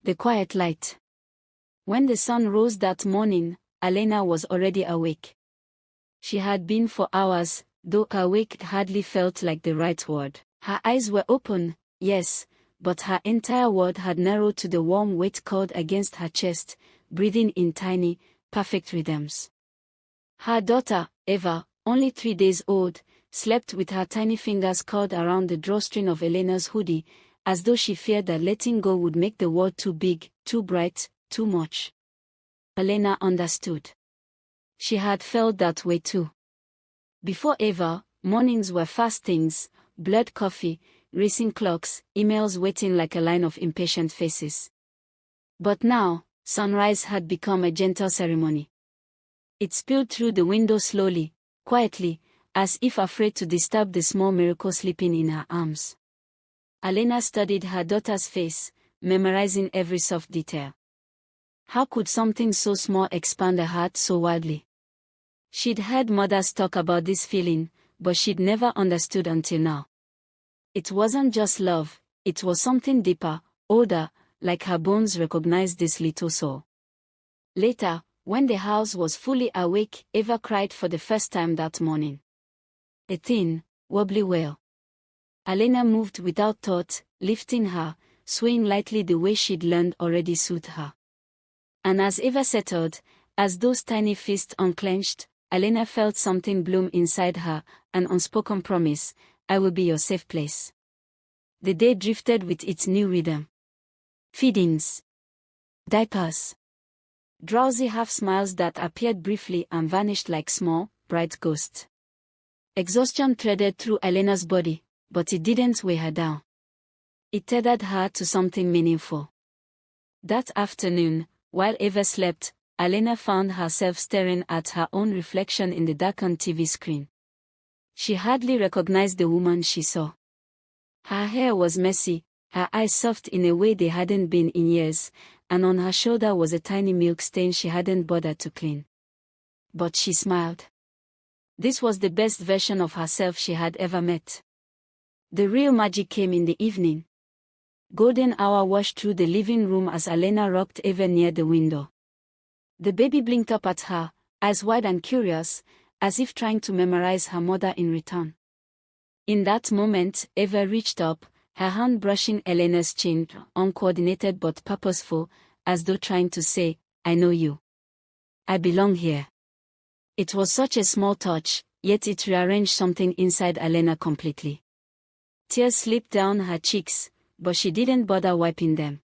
The quiet light. When the sun rose that morning, Alena was already awake. She had been for hours, though awake hardly felt like the right word. Her eyes were open, yes, but her entire world had narrowed to the warm weight curled against her chest, breathing in tiny, perfect rhythms. Her daughter, Eva, only 3 days old, slept with her tiny fingers curled around the drawstring of Elena's hoodie, as though she feared that letting go would make the world too big, too bright, too much. Alena understood. She had felt that way too. Before Eva, mornings were fast things: blurred coffee, racing clocks, emails waiting like a line of impatient faces. But now, sunrise had become a gentle ceremony. It spilled through the window slowly, quietly, as if afraid to disturb the small miracle sleeping in her arms. Alena studied her daughter's face, memorizing every soft detail. How could something so small expand a heart so wildly? She'd heard mothers talk about this feeling, but she'd never understood until now. It wasn't just love, it was something deeper, older, like her bones recognized this little soul. Later, when the house was fully awake, Eva cried for the first time that morning. A thin, wobbly wail. Alena moved without thought, lifting her, swaying lightly the way she'd learned already soothed her. And as Eva settled, as those tiny fists unclenched, Alena felt something bloom inside her, an unspoken promise: I will be your safe place. The day drifted with its new rhythm. Feedings. Diapers. Drowsy half-smiles that appeared briefly and vanished like small, bright ghosts. Exhaustion threaded through Alena's body, but it didn't weigh her down. It tethered her to something meaningful. That afternoon, while Eva slept, Alena found herself staring at her own reflection in the darkened TV screen. She hardly recognized the woman she saw. Her hair was messy, her eyes soft in a way they hadn't been in years, and on her shoulder was a tiny milk stain she hadn't bothered to clean. But she smiled. This was the best version of herself she had ever met. The real magic came in the evening. Golden hour washed through the living room as Alena rocked Eva near the window. The baby blinked up at her, eyes wide and curious, as if trying to memorize her mother in return. In that moment, Eva reached up, her hand brushing Alena's chin, uncoordinated but purposeful, as though trying to say, I know you. I belong here. It was such a small touch, yet it rearranged something inside Alena completely. Tears slipped down her cheeks, but she didn't bother wiping them.